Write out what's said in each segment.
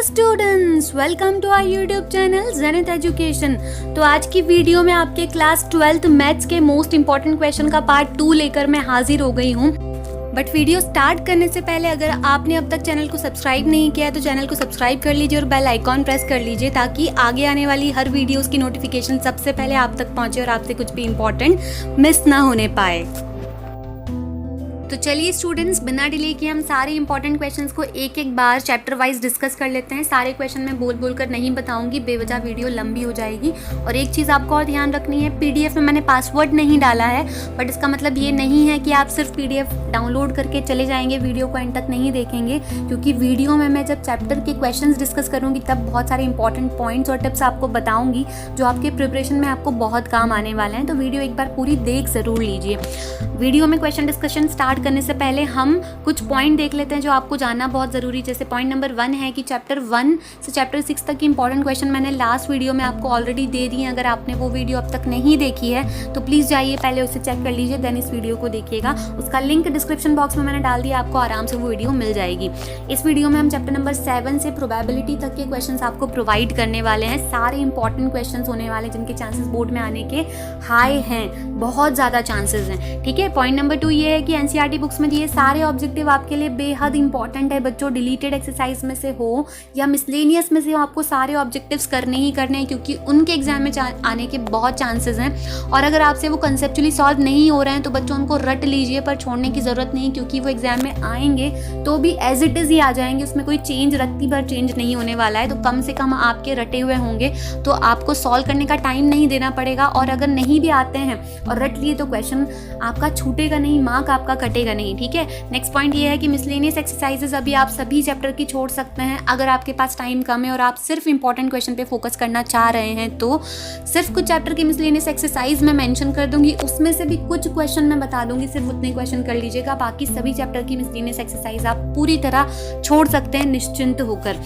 Hello students, welcome to our YouTube channel Zenith Education. तो आज की वीडियो में आपके क्लास 12th मैथ्स के मोस्ट इंपॉर्टेंट क्वेश्चन का पार्ट 2 लेकर मैं हाजिर हो गई हूँ। बट वीडियो स्टार्ट करने से पहले अगर आपने अब तक चैनल को सब्सक्राइब नहीं किया है तो चैनल को सब्सक्राइब कर लीजिए और बेल आइकॉन प्रेस कर लीजिए ताकि आगे आने वाली हर वीडियोस की नोटिफिकेशन सबसे पहले आप तक पहुँचे और आपसे कुछ भी इम्पॉर्टेंट मिस ना होने पाए। तो चलिए स्टूडेंट्स, बिना डिले किए हम सारे इंपॉर्टेंट क्वेश्चंस को एक एक बार चैप्टर वाइज डिस्कस कर लेते हैं। सारे क्वेश्चन मैं बोल बोल कर नहीं बताऊंगी, बेवजह वीडियो लंबी हो जाएगी। और एक चीज़ आपको और ध्यान रखनी है, पीडीएफ में मैंने पासवर्ड नहीं डाला है, बट इसका मतलब ये नहीं है कि आप सिर्फ पीडीएफ डाउनलोड करके चले जाएंगे, वीडियो को एंड तक नहीं देखेंगे, क्योंकि वीडियो में मैं जब चैप्टर के क्वेश्चन डिस्कस करूँगी तब बहुत सारे इंपॉर्टेंट पॉइंट्स और टिप्स आपको बताऊँगी जो आपके प्रिपरेशन में आपको बहुत काम आने वाले हैं। तो वीडियो एक बार पूरी देख ज़रूर लीजिए। वीडियो में क्वेश्चन डिस्कशन स्टार्ट करने से पहले हम कुछ पॉइंट देख लेते हैं जो आपको जानना बहुत ज़रूरी। जैसे पॉइंट नंबर 1 है कि चैप्टर 1 से चैप्टर 6 तक की इंपॉर्टेंट क्वेश्चन मैंने लास्ट वीडियो में आपको ऑलरेडी दे दी है। अगर आपने वो वीडियो अब तक नहीं देखी है तो प्लीज़ जाइए, पहले उसे चेक कर लीजिए, देन इस वीडियो को देखिएगा। उसका लिंक डिस्क्रिप्शन बॉक्स में मैंने डाल दिया, आपको आराम से वो वीडियो मिल जाएगी। इस वीडियो में हम चैप्टर नंबर 7 से प्रोबेबिलिटी तक के क्वेश्चन आपको प्रोवाइड करने वाले हैं। सारे इंपॉर्टेंट क्वेश्चन होने वाले जिनके चांसेस बोर्ड में आने के हाई हैं, बहुत ज़्यादा चांसेस हैं। ठीक है, पॉइंट नंबर 2 ये है कि एनसीईआरटी बुक्स में दिए सारे ऑब्जेक्टिव आपके लिए बेहद इंपॉर्टेंट है। बच्चों, डिलीटेड एक्सरसाइज में से हो या मिसलेनियस में से हो, आपको सारे ऑब्जेक्टिव्स करने ही करने हैं, क्योंकि उनके एग्जाम में आने के बहुत चांसेस हैं। और अगर आपसे वो कंसेप्चुअली सॉल्व नहीं हो रहे हैं तो बच्चों उनको रट लीजिए, पर छोड़ने की ज़रूरत नहीं, क्योंकि वो एग्जाम में आएंगे तो भी एज इट इज़ ही आ जाएंगे, उसमें कोई चेंज रत्ती भर चेंज नहीं होने वाला है। तो कम से कम आपके रटे हुए होंगे तो आपको सॉल्व करने का टाइम नहीं देना पड़ेगा। और अगर नहीं भी आते हैं और रट लिए तो क्वेश्चन आपका छूटेगा नहीं, मार्क आपका कटेगा नहीं। ठीक है, नेक्स्ट पॉइंट ये है कि मिसलेनियस एक्सरसाइजेस अभी आप सभी चैप्टर की छोड़ सकते हैं। अगर आपके पास टाइम कम है और आप सिर्फ इंपॉर्टेंट क्वेश्चन पे फोकस करना चाह रहे हैं तो सिर्फ कुछ चैप्टर की मिसलेनियस एक्सरसाइज मैं मेंशन कर दूंगी, उसमें से भी कुछ क्वेश्चन मैं बता दूंगी, सिर्फ उतने क्वेश्चन कर लीजिएगा। बाकी सभी चैप्टर की मिसलेनियस एक्सरसाइज आप पूरी तरह छोड़ सकते हैं निश्चिंत होकर।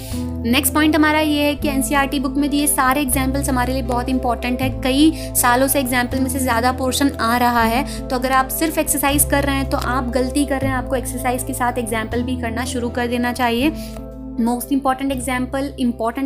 नेक्स्ट पॉइंट हमारा ये है कि एनसीईआरटी बुक में दिए सारे एग्जाम्पल्स हमारे लिए बहुत इंपॉर्टेंट है। कई सालों से एग्जाम्पल में से ज़्यादा पोर्शन आ रहा है, तो अगर आप सिर्फ एक्सरसाइज कर रहे हैं तो आप गलती कर रहे हैं। आपको एक्सरसाइज के साथ एग्जाम्पल भी करना शुरू कर देना चाहिए। मोस्ट इंपॉर्टेंट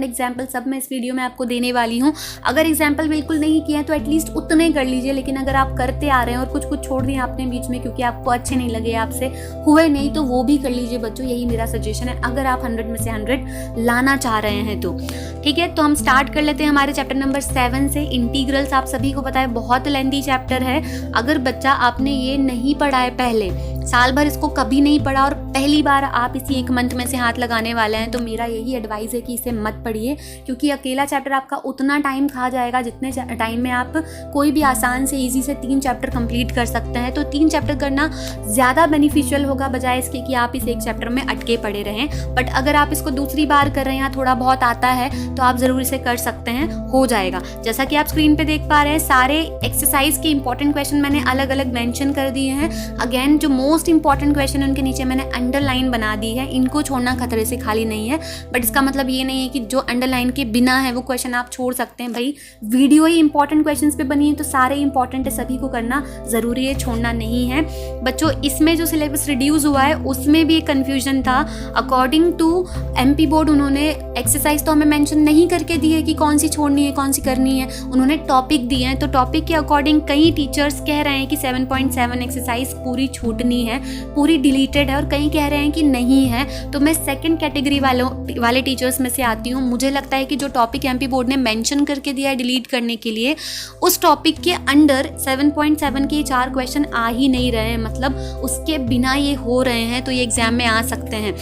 एग्जाम्पल सब मैं इस वीडियो में आपको देने वाली हूँ। अगर एग्जाम्पल बिल्कुल नहीं किया है तो एटलीस्ट उतने कर लीजिए, लेकिन अगर आप करते आ रहे हैं और कुछ कुछ छोड़ दिए आपने बीच में क्योंकि आपको अच्छे नहीं लगे, आपसे हुए नहीं, तो वो भी कर लीजिए बच्चों। यही मेरा सजेशन है अगर आप 100 में से 100 लाना चाह रहे हैं तो। ठीक है, तो हम स्टार्ट कर लेते हैं हमारे चैप्टर नंबर 7 से। इंटीग्रल्स आप सभी को पता है बहुत लेंथी चैप्टर है। अगर बच्चा आपने ये नहीं पढ़ा है, पहले साल भर इसको कभी नहीं पढ़ा और पहली बार आप इसी एक मंथ में से हाथ लगाने वाले हैं, तो मेरा यही एडवाइस है कि इसे मत पढ़िए, क्योंकि अकेला चैप्टर आपका उतना टाइम खा जाएगा जितने टाइम में आप कोई भी आसान से इजी से 3 चैप्टर कंप्लीट कर सकते हैं। तो 3 चैप्टर करना ज़्यादा बेनिफिशियल होगा बजाय इसके कि आप इस एक चैप्टर में अटके पड़े रहें। बट अगर आप इसको दूसरी बार कर रहे हैं या थोड़ा बहुत आता है तो आप ज़रूर इसे कर सकते हैं, हो जाएगा। जैसा कि आप स्क्रीन पर देख पा रहे हैं, सारे एक्सरसाइज के इंपॉर्टेंट क्वेश्चन मैंने अलग अलग मैंशन कर दिए हैं। अगेन जो मोस्ट इंपॉर्टेंट क्वेश्चन है उनके नीचे मैंने अंडरलाइन बना दी है, इनको छोड़ना खतरे से खाली नहीं है। बट इसका मतलब ये नहीं है कि जो अंडरलाइन के बिना है वो क्वेश्चन आप छोड़ सकते हैं। भाई वीडियो ही इंपॉर्टेंट क्वेश्चंस पे बनी है तो सारे इंपॉर्टेंट है, सभी को करना जरूरी है, छोड़ना नहीं है। बच्चों, इसमें जो सिलेबस रिड्यूस हुआ है उसमें भी एक कन्फ्यूजन था। अकॉर्डिंग टू एमपी बोर्ड उन्होंने एक्सरसाइज तो हमें मेंशन नहीं करके दी है कि कौन सी छोड़नी है कौन सी करनी है, उन्होंने टॉपिक दिए हैं। तो टॉपिक के अकॉर्डिंग कई टीचर्स कह रहे हैं कि 7.7 एक्सरसाइज पूरी छूटनी है, पूरी डिलीटेड है, और कई कह रहे हैं कि नहीं है। तो मैं सेकंड कैटेगरी वाले टीचर्स में से आती हूँ। मुझे लगता है कि जो टॉपिक एमपी बोर्ड ने मेंशन करके दिया है डिलीट करने के लिए, उस टॉपिक के अंडर 7.7 के 4 क्वेश्चन आ ही नहीं रहे हैं, मतलब उसके बिना ये हो रहे हैं, तो ये एग्जाम में आ सकते हैं।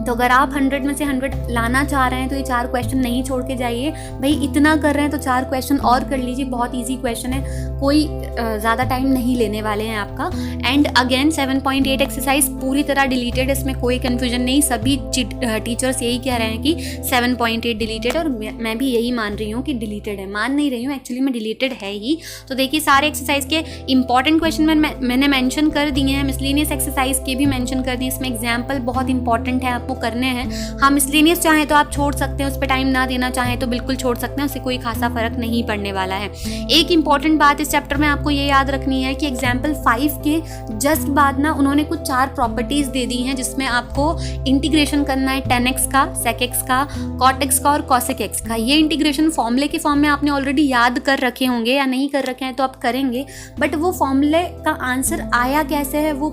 तो अगर आप 100 में से 100 लाना चाह रहे हैं तो ये 4 क्वेश्चन नहीं छोड़ के जाइए। भाई इतना कर रहे हैं तो 4 क्वेश्चन और कर लीजिए, बहुत इजी क्वेश्चन है, कोई ज़्यादा टाइम नहीं लेने वाले हैं आपका। एंड अगेन 7.8 एक्सरसाइज पूरी तरह डिलीटेड, इसमें कोई कन्फ्यूजन नहीं। सभी टीचर्स यही कह रहे हैं कि 7.8 डिलीटेड, और मैं भी यही मान रही हूँ कि डिलीटेड है। मान नहीं रही हूँ, एक्चुअली में डिलीटेड है ही। तो देखिए सारे एक्सरसाइज के इंपॉर्टेंट क्वेश्चन मैंने मैंशन कर दिए हैं, मिसलेनियस एक्सरसाइज के भी मैंशन कर दिए। इसमें एग्जाम्पल बहुत इंपॉर्टेंट है, आपको आपको करने हैं। हाँ, मिसलेनियस चाहें तो आप छोड़ सकते हैं, उस पर टाइम ना देना चाहें तो बिल्कुल छोड़ सकते हैं, उससे कोई खासा फर्क नहीं पड़ने वाला है। एक इंपॉर्टेंट बात इस चैप्टर में आपको ये याद रखनी है कि एग्जाम्पल 5 के जस्ट बाद ना उन्होंने कुछ 4 प्रॉपर्टीज दे दी हैं, जिसमें आपको इंटीग्रेशन करना है tan x का, sec x का, cot x का और cosec x का। ये इंटीग्रेशन फॉर्मूले के फॉर्म में आपने ऑलरेडी याद कर रखे होंगे, या नहीं कर रखे हैं तो आप करेंगे, बट वो फॉर्मूले का आंसर आया कैसे है वो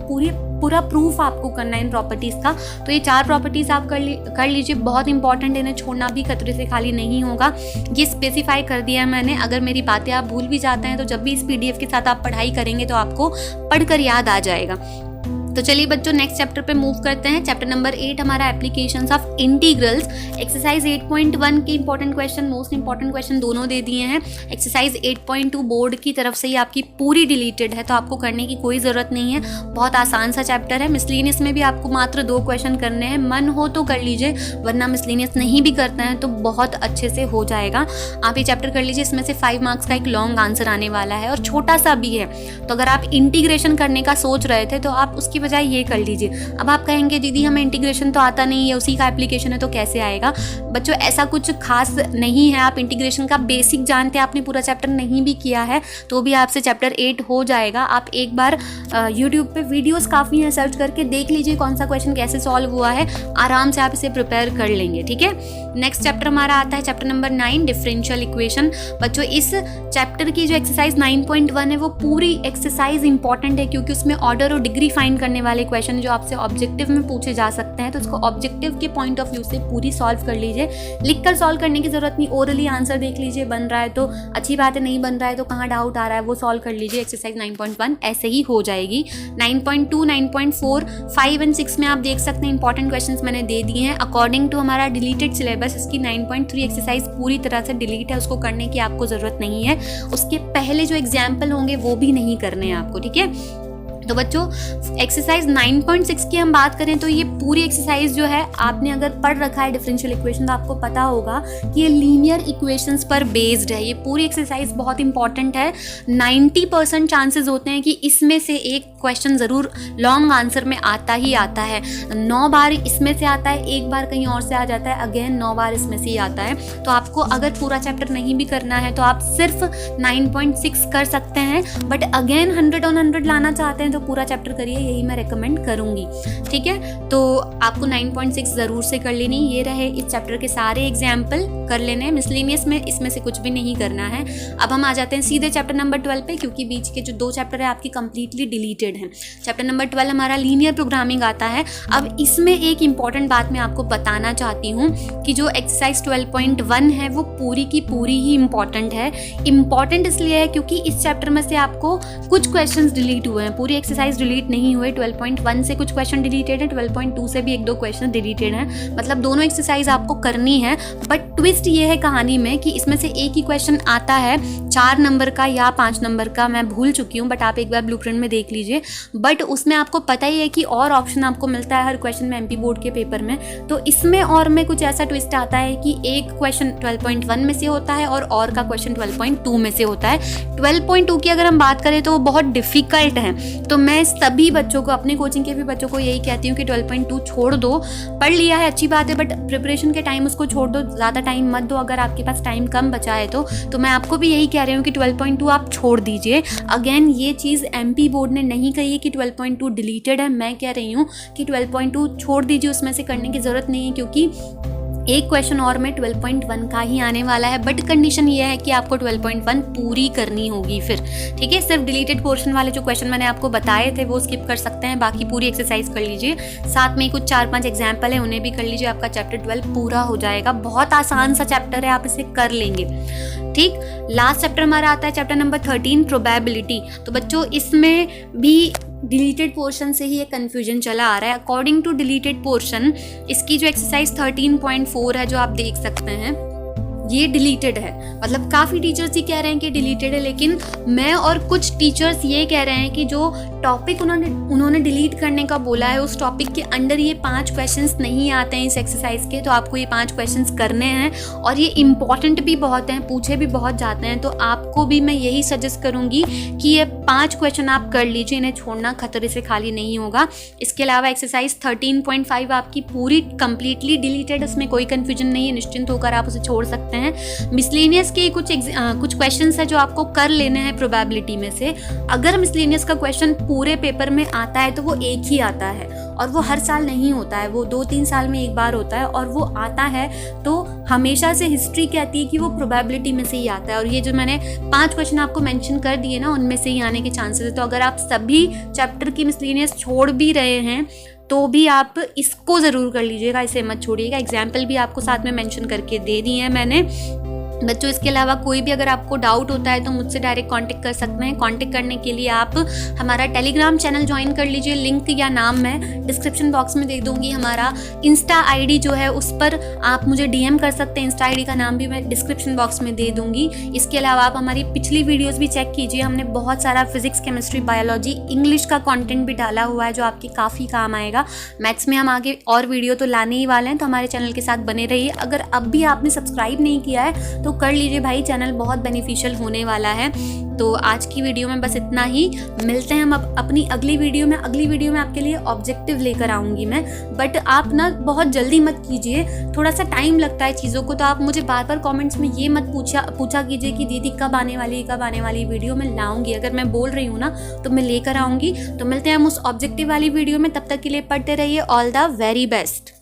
पूरा प्रूफ आपको करना है इन प्रॉपर्टीज़ का। तो ये 4 प्रॉपर्टीज़ आप कर लीजिए, बहुत इंपॉर्टेंट, इन्हें छोड़ना भी खतरे से खाली नहीं होगा। ये स्पेसिफाई कर दिया है मैंने। अगर मेरी बातें आप भूल भी जाते हैं तो जब भी इस PDF के साथ आप पढ़ाई करेंगे तो आपको पढ़कर याद आ जाएगा। तो चलिए बच्चों, नेक्स्ट चैप्टर पे मूव करते हैं। चैप्टर नंबर 8 हमारा एप्लीकेशंस ऑफ इंटीग्रल्स। एक्सरसाइज 8.1 के important question, most important question दोनों दे दिए हैं। एक्सरसाइज 8.2 बोर्ड की तरफ से ही आपकी पूरी डिलीटेड है, तो आपको करने की कोई ज़रूरत नहीं है। बहुत आसान सा चैप्टर है। मिसलेनियस में भी आपको मात्र 2 क्वेश्चन करने हैं, मन हो तो कर लीजिए, वरना मिसलेनियस नहीं भी करते हैं तो बहुत अच्छे से हो जाएगा। आप ये चैप्टर कर लीजिए, इसमें से 5 मार्क्स का एक लॉन्ग आंसर आने वाला है और छोटा सा भी है। तो अगर आप इंटीग्रेशन करने का सोच रहे थे तो आप उसकी बजाय ये कर लीजिए। अब आप कहेंगे दीदी हमें इंटीग्रेशन तो आता नहीं है, उसी का एप्लीकेशन है, तो कैसे आएगा? बच्चों ऐसा कुछ खास नहीं है। आप इंटीग्रेशन का बेसिक जानते हैं, आपने पूरा चैप्टर नहीं भी किया है तो भी आपसे चैप्टर 8 हो जाएगा। आप एक बार यूट्यूब पे वीडियोस काफ़ी हैं, सर्च करके देख लीजिए कौन सा क्वेश्चन कैसे सॉल्व हुआ है, आराम से आप इसे प्रिपेयर कर लेंगे। ठीक है, नेक्स्ट चैप्टर हमारा आता है चैप्टर नंबर 9, डिफरेंशियल इक्वेशन। बच्चों इस चैप्टर की जो एक्सरसाइज 9.1 है वो पूरी एक्सरसाइज इंपॉर्टेंट है, क्योंकि उसमें ऑर्डर और डिग्री फाइंड करने वाले क्वेश्चन जो आपसे ऑब्जेक्टिव में पूछे जा सकते हैं, तो उसको ऑब्जेक्टिव के पॉइंट ऑफ व्यू से पूरी सॉल्व कर लीजिए। लिखकर सॉल्व करने की जरूरत नहीं, ओरली आंसर देख लीजिए, बन रहा है तो अच्छी बात है, नहीं बन रहा है तो कहाँ डाउट आ रहा है वो सॉल्व कर लीजिए। एक्सरसाइज 9.1 ऐसे ही हो जाएगी। 9.2, 9.4, 5 और 6 में आप देख सकते हैं इंपॉर्टेंट क्वेश्चंस मैंने दे दिए हैं अकॉर्डिंग टू हमारा डिलीटेड सिलेबस। इसकी 9.3 एक्सरसाइज पूरी तरह से डिलीट है, उसको करने की आपको जरूरत नहीं है। उसके पहले जो एग्जाम्पल होंगे वो भी नहीं करने हैं आपको। ठीक है, तो बच्चों एक्सरसाइज 9.6 की हम बात करें तो ये पूरी एक्सरसाइज जो है, आपने अगर पढ़ रखा है डिफरेंशियल इक्वेशन तो आपको पता होगा कि ये लीनियर इक्वेशंस पर बेस्ड है। ये पूरी एक्सरसाइज बहुत इंपॉर्टेंट है। 90% चांसेस होते हैं कि इसमें से एक क्वेश्चन ज़रूर लॉन्ग आंसर में आता ही आता है। 9 बार इसमें से आता है, 1 बार कहीं और से आ जाता है, अगेन 9 बार इसमें से ही आता है। तो आपको अगर पूरा चैप्टर नहीं भी करना है तो आप सिर्फ 9.6 कर सकते हैं, बट अगेन 100 on 100 लाना चाहते हैं तो पूरा चैप्टर करिए, यही मैं रेकमेंड करूंगी। ठीक है, तो आपको 9.6 ज़रूर से कर लेनी। ये रहे इस चैप्टर के सारे एग्जाम्पल कर लेने हैं। मिसलेनियस में इसमें से कुछ भी नहीं करना है। अब हम आ जाते हैं सीधे चैप्टर नंबर 12 पे, क्योंकि बीच के जो 2 चैप्टर है आपकी कंप्लीटली डिलीटेड हैं। चैप्टर नंबर 12 हमारा लीनियर प्रोग्रामिंग आता है। अब इसमें एक इंपॉर्टेंट बात मैं आपको बताना चाहती हूँ कि जो एक्सरसाइज 12.1 है वो पूरी की पूरी ही इंपॉर्टेंट है। इंपॉर्टेंट इसलिए है क्योंकि इस चैप्टर में से आपको कुछ क्वेश्चंस डिलीट हुए हैं, पूरी एक्सरसाइज डिलीट नहीं हुए। 12.1 से कुछ क्वेश्चन डिलीटेड है, 12.2 से भी 1-2 क्वेश्चन डिलीटेड हैं। मतलब दोनों एक्सरसाइज आपको करनी है, बट ट्विस्ट ये है कहानी में कि इसमें से एक ही क्वेश्चन आता है 4 नंबर का या 5 नंबर का, मैं भूल चुकी हूँ, बट आप एक बार ब्लूप्रिंट में देख लीजिए। बट उसमें आपको पता ही है कि और ऑप्शन आपको मिलता है हर क्वेश्चन में MP बोर्ड के पेपर में। तो इसमें और में कुछ ऐसा ट्विस्ट आता है कि एक क्वेश्चन 12.1 में से होता है और का क्वेश्चन 12.2 में से होता है। 12.2 की अगर हम बात करें तो वो बहुत डिफिकल्ट है। तो मैं सभी बच्चों को, अपने कोचिंग के भी बच्चों को यही कहती हूँ कि 12.2 छोड़ दो। पढ़ लिया है अच्छी बात है, बट प्रिपरेशन के टाइम उसको छोड़ दो, ज़्यादा टाइम मत दो। अगर आपके पास टाइम कम बचा है तो मैं आपको भी यही कह रही हूँ कि 12.2 आप छोड़ दीजिए। अगेन ये चीज़ MP बोर्ड ने नहीं कही है कि 12.2 डिलीटेड है, मैं कह रही हूँ कि 12.2 छोड़ दीजिए, उसमें से करने की ज़रूरत नहीं है, क्योंकि एक क्वेश्चन और में 12.1 का ही आने वाला है। बट कंडीशन ये है कि आपको 12.1 पूरी करनी होगी फिर। ठीक है, सिर्फ डिलीटेड पोर्शन वाले जो क्वेश्चन मैंने आपको बताए थे वो स्किप कर सकते हैं, बाकी पूरी एक्सरसाइज कर लीजिए। साथ में कुछ 4-5 एग्जाम्पल है, उन्हें भी कर लीजिए, आपका चैप्टर 12 पूरा हो जाएगा। बहुत आसान सा चैप्टर है, आप इसे कर लेंगे। ठीक, लास्ट चैप्टर हमारा आता है चैप्टर नंबर 13, प्रोबेबिलिटी। तो बच्चों इसमें भी डिलीटेड पोर्शन से ही एक कन्फ्यूजन चला आ रहा है। अकॉर्डिंग टू डिलीटेड पोर्शन इसकी जो एक्सरसाइज 13.4 है जो आप देख सकते हैं, ये डिलीटेड है। मतलब काफ़ी टीचर्स ही कह रहे हैं कि डिलीटेड है, लेकिन मैं और कुछ टीचर्स ये कह रहे हैं कि जो टॉपिक उन्होंने डिलीट करने का बोला है उस टॉपिक के अंडर ये 5 क्वेश्चंस नहीं आते हैं इस एक्सरसाइज के, तो आपको ये 5 क्वेश्चंस करने हैं और ये इम्पॉर्टेंट भी बहुत हैं, पूछे भी बहुत जाते हैं। तो आपको भी मैं यही सजेस्ट करूँगी कि ये 5 क्वेश्चन आप कर लीजिए, इन्हें छोड़ना खतरे से खाली नहीं होगा। इसके अलावा एक्सरसाइज 13.5 आपकी पूरी कंप्लीटली डिलीटेड, उसमें कोई कन्फ्यूजन नहीं है, निश्चिंत होकर आप उसे छोड़ सकते हैं। मिसलेनियस के कुछ क्वेश्चंस है जो आपको कर लेने हैं प्रोबेबिलिटी में से। अगर मिसलेनियस का क्वेश्चन पूरे पेपर में आता है तो वो एक ही आता है और वो हर साल नहीं होता है, वो 2-3 साल में एक बार होता है और वो आता है तो हमेशा से हिस्ट्री कहती है कि वो प्रोबेबिलिटी में से ही आता है। और ये जो मैंने 5 क्वेश्चन आपको मेंशन कर दिए ना, उनमें से ही आने के चांसेस है। तो अगर आप सभी चैप्टर की मिसलेनियस छोड़ भी रहे हैं तो भी आप इसको ज़रूर कर लीजिएगा, इसे मत छोड़िएगा। एग्जाम्पल भी आपको साथ में मेंशन करके दे दी है मैंने। बच्चों, इसके अलावा कोई भी अगर आपको डाउट होता है तो मुझसे डायरेक्ट कांटेक्ट कर सकते हैं। कांटेक्ट करने के लिए आप हमारा टेलीग्राम चैनल ज्वाइन कर लीजिए, लिंक या नाम मैं डिस्क्रिप्शन बॉक्स में दे दूंगी। हमारा इंस्टा आईडी जो है उस पर आप मुझे डीएम कर सकते हैं, इंस्टा आईडी का नाम भी मैं डिस्क्रिप्शन बॉक्स में दे दूंगी। इसके अलावा आप हमारी पिछली वीडियोज़ भी चेक कीजिए, हमने बहुत सारा फिजिक्स, केमिस्ट्री, बायोलॉजी, इंग्लिश का कॉन्टेंट भी डाला हुआ है जो आपके काफ़ी काम आएगा। मैथ्स में हम आगे और वीडियो तो लाने ही वाले हैं, तो हमारे चैनल के साथ बने रहिए। अगर अब भी आपने सब्सक्राइब नहीं किया है तो कर लीजिए भाई, चैनल बहुत बेनिफिशियल होने वाला है। तो आज की वीडियो में बस इतना ही, मिलते हैं हम अपनी अगली वीडियो में। अगली वीडियो में आपके लिए ऑब्जेक्टिव लेकर आऊँगी मैं, बट आप ना बहुत जल्दी मत कीजिए, थोड़ा सा टाइम लगता है चीज़ों को। तो आप मुझे बार बार कमेंट्स में ये मत पूछा कीजिए कि दीदी कब आने वाली वीडियो मैं लाऊंगी। अगर मैं बोल रही हूँ ना तो मैं लेकर आऊँगी। तो मिलते हैं हम उस ऑब्जेक्टिव वाली वीडियो में, तब तक के लिए पढ़ते रहिए। All the very best.